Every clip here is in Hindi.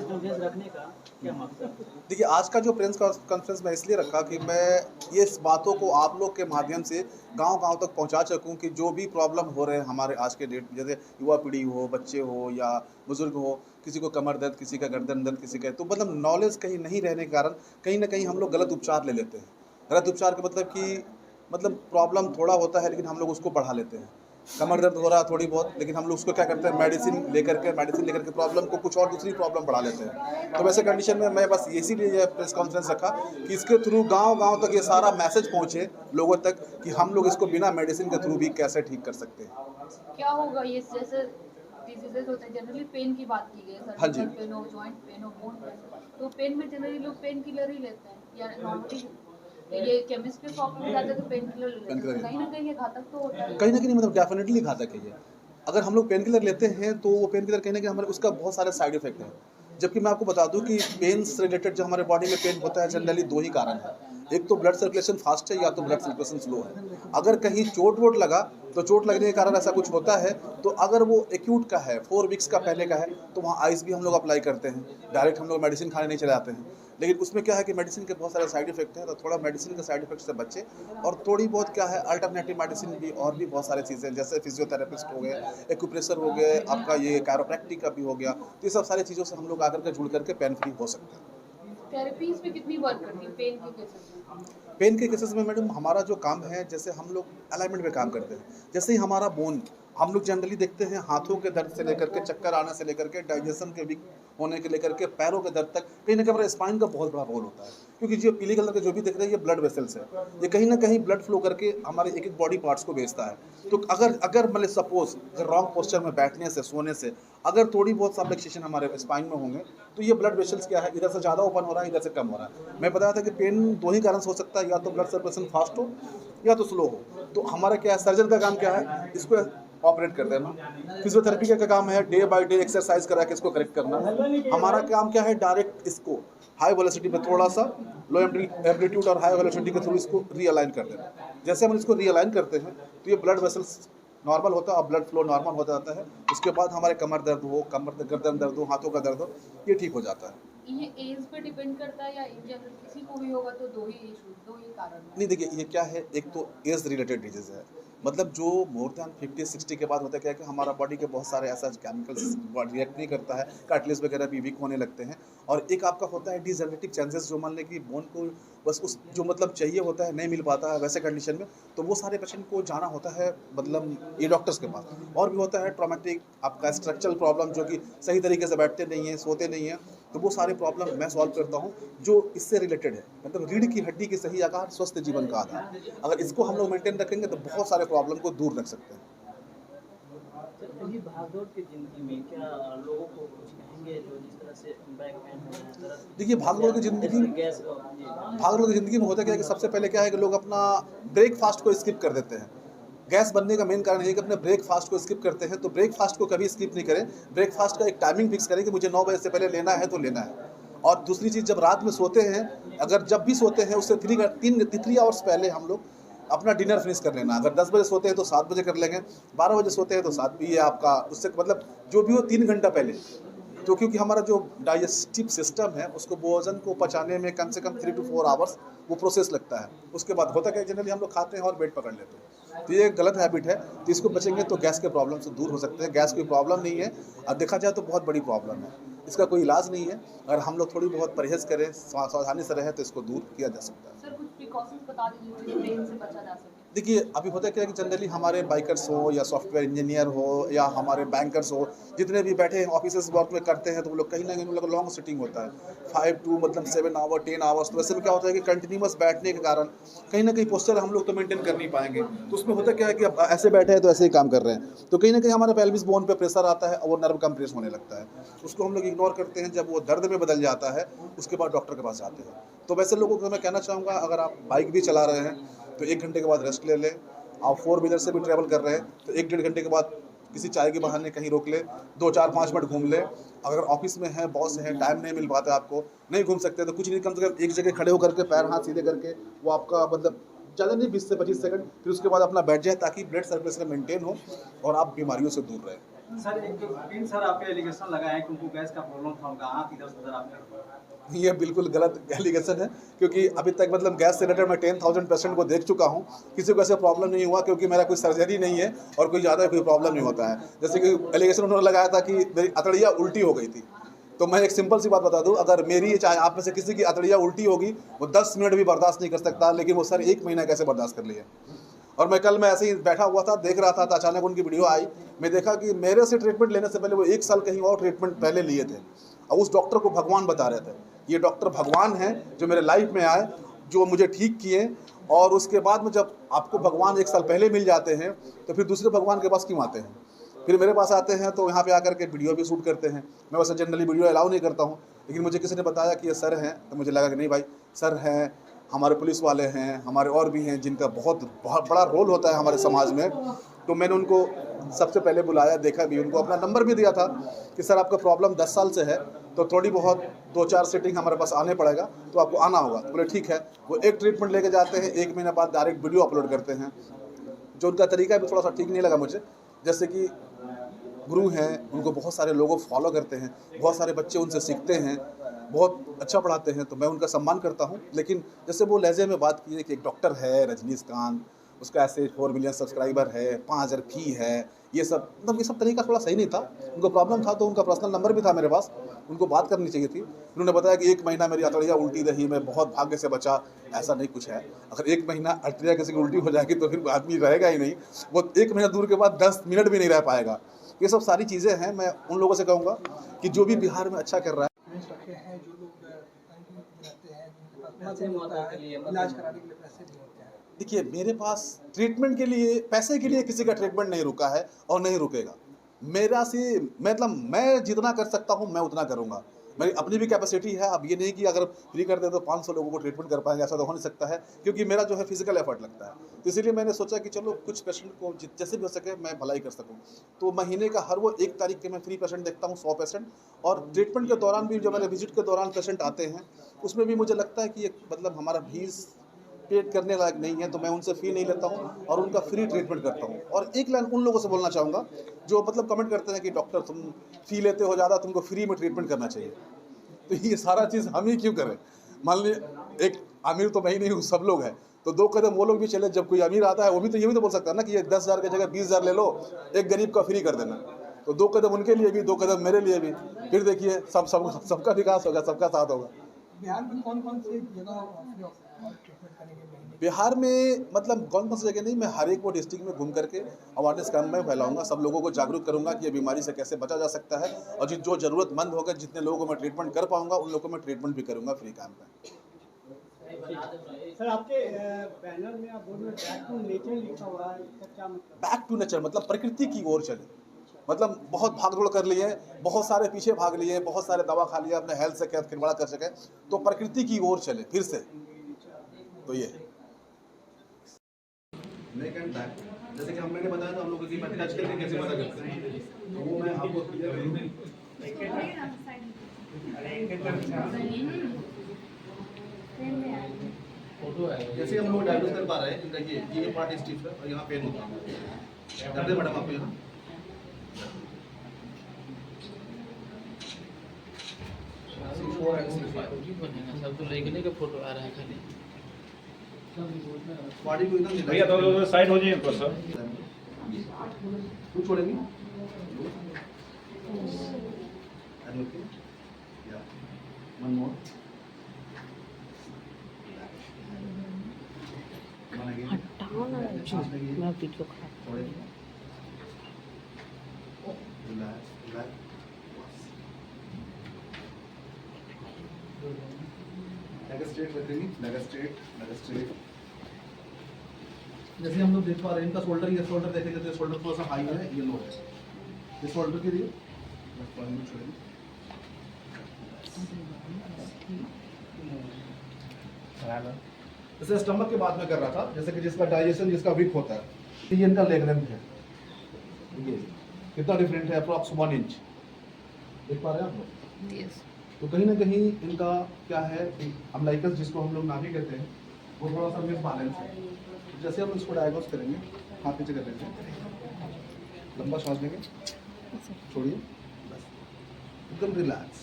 कॉन्फ्रेंस रखने का क्या मकसद है? देखिए, आज का जो प्रेस कॉन्फ्रेंस मैं इसलिए रखा कि मैं ये इस बातों को आप लोग के माध्यम से गाँव-गाँव तक पहुँचा सकूँ कि जो भी प्रॉब्लम हो रहे हैं हमारे आज के डेट में, जैसे युवा पीढ़ी हो, बच्चे हो या बुज़ुर्ग हो, किसी को कमर दर्द, किसी का गर्दन दर्द, किसी का तो मतलब नॉलेज कहीं नहीं रहने के कारण कहीं न कहीं हम लोग गलत उपचार ले लेते हैं। गलत उपचार का मतलब कि मतलब प्रॉब्लम थोड़ा होता है लेकिन हम लोग उसको बढ़ा लेते हैं। कमर दर्द हो रहा है थोड़ी बहुत, लेकिन हम लोग उसको क्या करते हैं मेडिसिन लेकर के प्रॉब्लम को कुछ और दूसरी प्रॉब्लम बढ़ा लेते हैं। तो वैसे कंडीशन में मैं बस इसीलिए ये प्रेस कॉन्फ्रेंस रखा कि इसके थ्रू गाँव-गाँव तक ये सारा मैसेज पहुँचे लोगों तक कि हम लोग इसको बिना मेडिसिन के थ्रू भी कैसे ठीक कर सकते हैं। क्या होगा ये जैसे डिजीजेस होते हैं जनरली पेन की बात की गई है हाँ जी। सर्वाइकल पेन हो जॉइंट पेन हो बोन पेन तो पेन में जनरली लोग पेन किलर ही लेते हैं या नॉर्मली ये केमिस्ट के शॉप में जाते हैं तो पेन किलर ले लेते पेन हैं तो किलर कहीं ना कहीं ये घातक तो होता है कहीं न कहीं मतलब डेफ़िनेटली घातक है ये। अगर हम लोग पेन किलर लेते हैं तो वो पेन किलर कहीं न कहीं हमारे उसका बहुत सारे साइड इफ़ेक्ट हैं। जबकि मैं आपको बता दूँ कि पेन से रिलेटेड जो हमारे बॉडी में पेन होता है जनरली 2 ही कारण हैं। एक तो ब्लड सर्कुलेशन फ़ास्ट है या तो ब्लड सर्कुलेशन स्लो है। अगर कहीं चोट-वोट लगा तो चोट लगने के कारण ऐसा कुछ होता है, तो अगर वो एक्यूट का है, 4 वीक्स का पहले का है, तो वहाँ आइस भी हम लोग अप्लाई करते हैं। डायरेक्ट हम लोग मेडिसिन खाने नहीं चले जाते हैं। लेकिन उसमें क्या है कि मेडिसिन के बहुत सारे साइड इफ़ेक्ट हैं, तो थोड़ा मेडिसिन के साइड इफ़ेक्ट से बचें और थोड़ी बहुत क्या है अल्टरनेटिव मेडिसिन भी और भी बहुत सारी चीज़ें जैसे फिजियोथेरेपिस्ट हो गए, एक्यूप्रेशर हो गए, आपका ये कैरोप्रैक्टिक का भी हो गया। तो ये सब सारी चीज़ों से हम लोग आकर के जुड़ करके पेन फ्री हो सकते हैं। थेरेपीज में कितनी वर्क करती है पेन के केसेस में पेन के केसेस में मैडम हमारा जो काम है जैसे हम लोग अलाइनमेंट में काम करते हैं। जैसे ही हमारा बोन हम लोग जनरली देखते हैं हाथों के दर्द से लेकर के चक्कर आने से लेकर के डाइजेशन के वीक होने के लेकर के पैरों के दर्द तक कहीं न कहीं हमारे स्पाइन का बहुत बड़ा रोल होता है। क्योंकि जो पीले कलर के जो भी दिख रहे हैं ये ब्लड वेसल्स है। ये कहीं न कहीं ब्लड फ्लो करके हमारे एक-एक बॉडी पार्ट्स को भेजता है। तो अगर अगर मतलब सपोज़ अगर रॉन्ग पोस्चर में बैठने से, सोने से अगर थोड़ी बहुत सबलक्सेशन हमारे स्पाइन में होंगे, तो ये ब्लड वेसल्स क्या है इधर से ज़्यादा ओपन हो रहा है, इधर से कम हो रहा है। मैं बताया था कि पेन 2 ही कारण से हो सकता है या तो ब्लड सर्कुलेशन फास्ट हो या तो स्लो हो। तो हमारा क्या है सर्जन का काम क्या है इसको ऑपरेट कर देना। फिजियोथेरेपी का काम है डे बाय डे एक्सरसाइज करा के इसको करेक्ट करना। हमारा काम क्या है डायरेक्ट इसको हाई वेलोसिटी में थोड़ा-सा लो एम्पलीट्यूड और हाई वेलोसिटी के थ्रू इसको रीअलाइन कर देना। जैसे हम इसको रीअलाइन करते हैं तो ये ब्लड वेसल्स नॉर्मल होता है और ब्लड फ्लो नॉर्मल हो जाता है। उसके बाद हमारे कमर दर्द हो, गर्दन दर्द हो, हाथों का दर्द हो, ये ठीक हो जाता है। ये एज पे डिपेंड करता है या इन जनरल किसी को भी होगा तो दो ही इशू दो ही कारण है नहीं देखिए, ये क्या है एक तो एज रिलेटेड डिजीज़ है। मतलब जो मोर दैन 50-60 के बाद होता है क्या है कि हमारा बॉडी के बहुत सारे ऐसा केमिकल्स रिएक्ट नहीं करता है, कार्टिलेज वगैरह भी वीक होने लगते हैं। और एक आपका होता है डिजेनरेटिव चांसेस जो मान लें कि बोन को बस उस जो मतलब चाहिए होता है नहीं मिल पाता है वैसे कंडीशन में, तो वो सारे पेशेंट को जाना होता है मतलब ये डॉक्टर्स के पास। और भी होता है ट्रॉमेटिक आपका स्ट्रक्चरल प्रॉब्लम जो कि सही तरीके से बैठते नहीं हैं, सोते नहीं हैं, तो वो सारे प्रॉब्लम मैं सॉल्व करता हूँ जो इससे रिलेटेड है। मतलब रीढ़ की हड्डी की सही आकार स्वस्थ जीवन का आधार। अगर इसको हम लोग मेंटेन रखेंगे तो बहुत सारे प्रॉब्लम को दूर रख सकते हैं। तो ये भागदौड़ की ज़िंदगी में क्या लोगों को कुछ कहेंगे जो जिस तरह से बैक पेन हो रहा है, दर्द देखिए भाग-दौड़ की या ज़िंदगी जैसे गैस जी, भाग-दौड़ की ज़िंदगी में होता क्या है कि सबसे पहले क्या है कि लोग अपना ब्रेकफ़ास्ट को स्किप कर देते हैं। गैस बनने का मेन कारण ये है कि अपने ब्रेकफ़ास्ट को स्किप करते हैं, तो ब्रेकफ़ास्ट को कभी स्किप नहीं करें। ब्रेकफ़ास्ट का एक टाइमिंग फ़िक्स करें कि मुझे 9 बजे से पहले लेना है तो लेना है। और दूसरी चीज़ जब रात में सोते हैं, अगर जब भी सोते हैं उससे 3 आवर्स पहले हम लोग अपना डिनर फिनिश कर लेना। अगर 10 बजे सोते हैं तो 7 बजे कर लेंगे, 12 बजे सोते हैं तो 7 भी ये आपका उससे मतलब जो भी हो 3 घंटा पहले। तो क्योंकि हमारा जो डाइजेस्टिव सिस्टम है उसको भोजन को पचाने में कम से कम 3 टू 4 आवर्स वो प्रोसेस लगता है। उसके बाद होता क्या है जनरली हम लोग खाते हैं और पेट पकड़ लेते हैं। तो ये एक गलत हैबिट है, तो इसको बचेंगे तो गैस के प्रॉब्लम से दूर हो सकते हैं। गैस कोई प्रॉब्लम नहीं है और देखा जाए तो बहुत बड़ी प्रॉब्लम है। इसका कोई इलाज नहीं है। अगर हम लोग थोड़ी बहुत परहेज़ करें, सावधानी से रहें तो इसको दूर किया जा सकता है। सर कुछ प्रिकॉशंस बता दीजिए जिससे पेन से बचा जा सके देखिए, अभी होता क्या है कि जनरली हमारे बाइकर्स हो या सॉफ्टवेयर इंजीनियर हो या हमारे बैंकर्स हो, जितने भी बैठे हैं ऑफ़िसेज़ वर्क में करते हैं, तो वो लोग कहीं न कहीं उन लोग का लॉन्ग सिटिंग होता है। 5 टू मतलब 7 आवर, 10 आवर्स तो वैसे में क्या होता है कि कंटीन्यूअस बैठने के कारण कहीं न कहीं पोस्चर हम लोग तो मेंटेन कर नहीं पाएँगे। तो उसमें होता क्या है कि अब ऐसे बैठे हैं तो ऐसे ही काम कर रहे हैं। तो कहीं न कहीं हमारे पेल्विस बोन पे प्रेशर आता है और वो नर्व कंप्रेस होने लगता है। उसको हम लोग इग्नोर करते हैं, जब वो दर्द में बदल जाता है, उसके बाद डॉक्टर के पास जाते हैं। तो वैसे लोगों को मैं कहना चाहूँगा अगर आप बाइक भी चला रहे हैं, तो 1 घंटे के बाद रेस्ट ले लें। आप 4 व्हीलर से भी ट्रैवल कर रहे हैं तो 1 डेढ़ घंटे के बाद किसी चाय के बहाने कहीं रोक ले, 2 4 5 मिनट घूम ले। अगर ऑफिस में हैं, बॉस हैं, टाइम नहीं मिल पाता है आपको, नहीं घूम सकते तो कुछ नहीं कम से कम एक जगह खड़े होकर के पैर हाथ सीधे करके वो आपका मतलब ज़्यादा नहीं 20 से 25 सेकंड फिर उसके बाद अपना बैठ जाए ताकि ब्लड सर्कुलेशन मेंटेन हो और आप बीमारियों से दूर रहें। सर एक तो 3 सर आपके एलिगेशन लगाए हैं कि उनको गैस का प्रॉब्लम था, उनका आंख इधर से उधर आपने। ये बिल्कुल गलत एलिगेशन है, क्योंकि अभी तक मतलब गैस से रिलेटेड मैं 10,000 पेशेंट को देख चुका हूँ, किसी को ऐसे प्रॉब्लम नहीं हुआ, क्योंकि मेरा कोई सर्जरी नहीं है और कोई ज़्यादा कोई प्रॉब्लम नहीं होता है। जैसे कि एलिगेशन उन्होंने लगाया था कि मेरी अतड़ियाँ उल्टी हो गई थी, तो मैं एक सिंपल सी बात बता दूं, अगर मेरी या चाहे आप में से किसी की अतड़ियाँ उल्टी होगी, वो 10 मिनट भी बर्दाश्त नहीं कर सकता, लेकिन वो सर 1 महीना कैसे बर्दाश्त कर लिए। और मैं कल ऐसे ही बैठा हुआ था, देख रहा था, तो अचानक उनकी वीडियो आई, मैं देखा कि मेरे से ट्रीटमेंट लेने से पहले वो 1 साल कहीं और ट्रीटमेंट पहले लिए थे, और उस डॉक्टर को भगवान बता रहे थे। ये डॉक्टर भगवान हैं जो मेरे लाइफ में आए, जो मुझे ठीक किए, और उसके बाद में जब आपको भगवान 1 साल पहले मिल जाते हैं, तो फिर दूसरे भगवान के पास क्यों आते हैं? फिर मेरे पास आते हैं तो यहाँ पे आकर के वीडियो भी शूट करते हैं। मैं वैसे जनरली वीडियो अलाउ नहीं करता हूँ, लेकिन मुझे किसी ने बताया कि ये सर हैं, तो मुझे लगा कि नहीं भाई, सर हैं, हमारे पुलिस वाले हैं, हमारे और भी हैं जिनका बहुत बड़ा रोल होता है हमारे समाज में। तो मैंने उनको सबसे पहले बुलाया, देखा भी, उनको अपना नंबर भी दिया था कि सर आपका प्रॉब्लम 10 साल से है, तो थोड़ी बहुत 2-4 सीटिंग हमारे पास आने पड़ेगा, तो आपको आना होगा। तो बोले ठीक है। वो एक ट्रीटमेंट लेके जाते हैं, 1 महीने बाद डायरेक्ट वीडियो अपलोड करते हैं, जो उनका तरीका भी थोड़ा सा ठीक नहीं लगा मुझे। जैसे कि गुरु हैं, उनको बहुत सारे लोगों फॉलो करते हैं, बहुत सारे बच्चे उनसे सीखते हैं, बहुत अच्छा पढ़ाते हैं, तो मैं उनका सम्मान करता हूँ। लेकिन जैसे वो लहजे में बात की है कि एक डॉक्टर है रजनीकांत, उसका ऐसे 4 मिलियन सब्सक्राइबर है, 5,000 फी है, ये सब मतलब ये सब तरीका थोड़ा सही नहीं था। उनको प्रॉब्लम था तो उनका पर्सनल नंबर भी था मेरे पास, उनको बात करनी चाहिए थी। उन्होंने बताया कि 1 महीना मेरी अतड़ियाँ उल्टी रही, मैं बहुत भाग्य से बचा। ऐसा नहीं कुछ है, अगर 1 महीना अतड़ियाँ किसी की उल्टी हो जाएगी तो फिर आदमी रहेगा ही नहीं, वो 1 महीना दूर के बाद 10 मिनट भी नहीं रह पाएगा। ये सब सारी चीज़ें हैं। मैं उन लोगों से कहूँगा कि जो भी बिहार में अच्छा कर रहा है, रखे हैं जो लोग रहते हैं, जिनके पास पैसे पैसे मुआवजा होता के लिए, है, इलाज कराने के लिए पैसे भी होते हैं। देखिए मेरे पास ट्रीटमेंट के लिए, पैसे के लिए किसी का ट्रीटमेंट नहीं रुका है और नहीं रुकेगा। मेरा से मतलब मैं जितना कर सकता हूँ मैं उतना करूँगा, मेरी अपनी भी कैपेसिटी है। अब ये नहीं कि अगर फ्री कर दे तो 500 लोगों को ट्रीटमेंट कर पाएंगे, ऐसा तो हो नहीं सकता है, क्योंकि मेरा जो है फिजिकल एफर्ट लगता है। तो इसीलिए मैंने सोचा कि चलो कुछ पेशेंट को जैसे भी हो सके मैं भलाई कर सकूँ। तो महीने का हर वो 1 तारीख के मैं फ्री पेशेंट देखता हूँ, 100 पेशेंट। और ट्रीटमेंट के दौरान भी जो मेरे विजिट के दौरान पेशेंट आते हैं, उसमें भी मुझे लगता है कि एक मतलब हमारा फीस पेड करने लायक नहीं है, तो मैं उनसे फ़ी नहीं लेता हूँ और उनका फ्री ट्रीटमेंट करता हूँ। और एक लाइन उन लोगों से बोलना चाहूँगा जो मतलब कमेंट करते हैं कि डॉक्टर तुम फ़ी लेते हो ज़्यादा, तुमको फ्री में ट्रीटमेंट करना चाहिए। तो ये सारा चीज़ हम ही क्यों करें? मान लीजिए एक अमीर तो मैं ही नहीं हूँ, सब लोग हैं, तो 2 कदम वो लोग भी चले। जब कोई अमीर आता है वो भी तो ये भी तो बोल सकता है ना कि ये 10,000 की जगह 20,000 ले लो, एक गरीब का फ्री कर देना। तो 2 कदम उनके लिए भी, 2 कदम मेरे लिए भी, फिर देखिए सबका विकास होगा, सबका साथ होगा। बिहार में कौन-कौन सी जगह ट्रीटमेंट करेंगे महीने? बिहार में मतलब कौन सी जगह नहीं, मैं हर एक वो डिस्ट्रिक्ट में घूम करके अवेयरनेस कैंप में फैलाऊंगा, सब लोगों को जागरूक करूंगा कि ये बीमारी से कैसे बचा जा सकता है, और जो ज़रूरतमंद होगा, जितने लोगों को मैं ट्रीटमेंट कर पाऊंगा उन लोगों को मैं ट्रीटमेंट भी करूंगा फ्री कैंप में। सर आपके बैनर में आप बोल रहे बैक टू नेचर लिखा हुआ है, इसका क्या मतलब? बैक टू नेचर मतलब प्रकृति की ओर चले। मतलब बहुत भाग दौड़ कर लिए, बहुत सारे पीछे भाग लिए, बहुत सारे दवा खा लिया, अपने हेल्थ से क्या खिलवाड़ कर सके, तो प्रकृति की ओर चले फिर से। तो ये नेक एंड बैक, जैसे कि मैंने बताया था हम लोगों की टच करके कैसे पता करते हैं, तो वो मैं आपको फोटो है जैसे हम लोग डायग्नोस कर पा रहे हैं, देखिए ये पार्ट स्टिफ है और यहाँ पेन होता है। दर्द है मैडम आपको यहाँ? सब तो लेके के फोटो आ रहा है खाली। बॉडी को एकदम भैया तो साइड हो जाइए ऊपर सर। कुछ छोड़ेंगे वन मोर हटाओ ना, मेरा वीडियो खराब। जैसे हम लोग देख पा रहे हैं इनका शोल्डर, ये शोल्डर देखेंगे तो शोल्डर थोड़ा सा हाई है, ये लो है। ये शोल्डर के लिए जैसे स्टमक के बाद में कर रहा था, जैसे कि जिसका डाइजेशन जिसका वीक होता है, ये इनका लेग लेंथ है, ये कितना डिफरेंट है, अप्रॉक्स 1 इंच देख पा रहे हैं आप लोग। यस। तो कहीं ना कहीं इनका क्या है कि अम्लाइकस जिसको हम लोग नाभि कहते हैं, वो थोड़ा सा मिसबैलेंस है। जैसे हम इसको डायग्नोस करेंगे, हाथ पीछे कर लेते हैं, लंबा सांस लेंगे, छोड़िए, बस एकदम रिलैक्स,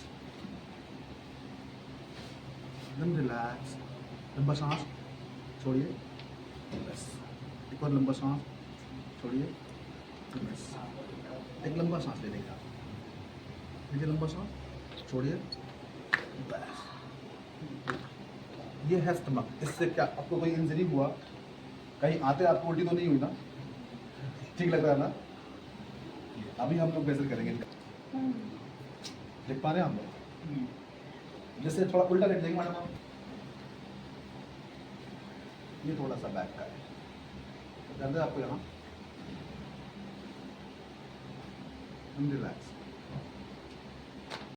एकदम रिलैक्स। लंबा सांस छोड़िए, बस एक और लंबा सांस छोड़िए, बस एक लंबा सांस ले लेगा, लीजिए लंबा सांस छोड़िए, बस। ये है स्टमक। इससे क्या आपको कोई इंजरी हुआ, कहीं आते आपको उल्टी तो नहीं हुई ना? ठीक लग रहा है ना? अभी हम लोग बेहतर करेंगे, देख पा रहे हैं हम लोग? जैसे थोड़ा उल्टा लेट देंगे मैडम आप, ये थोड़ा सा बैक का है, दर्द है आपको यहाँ? रिलैक्स।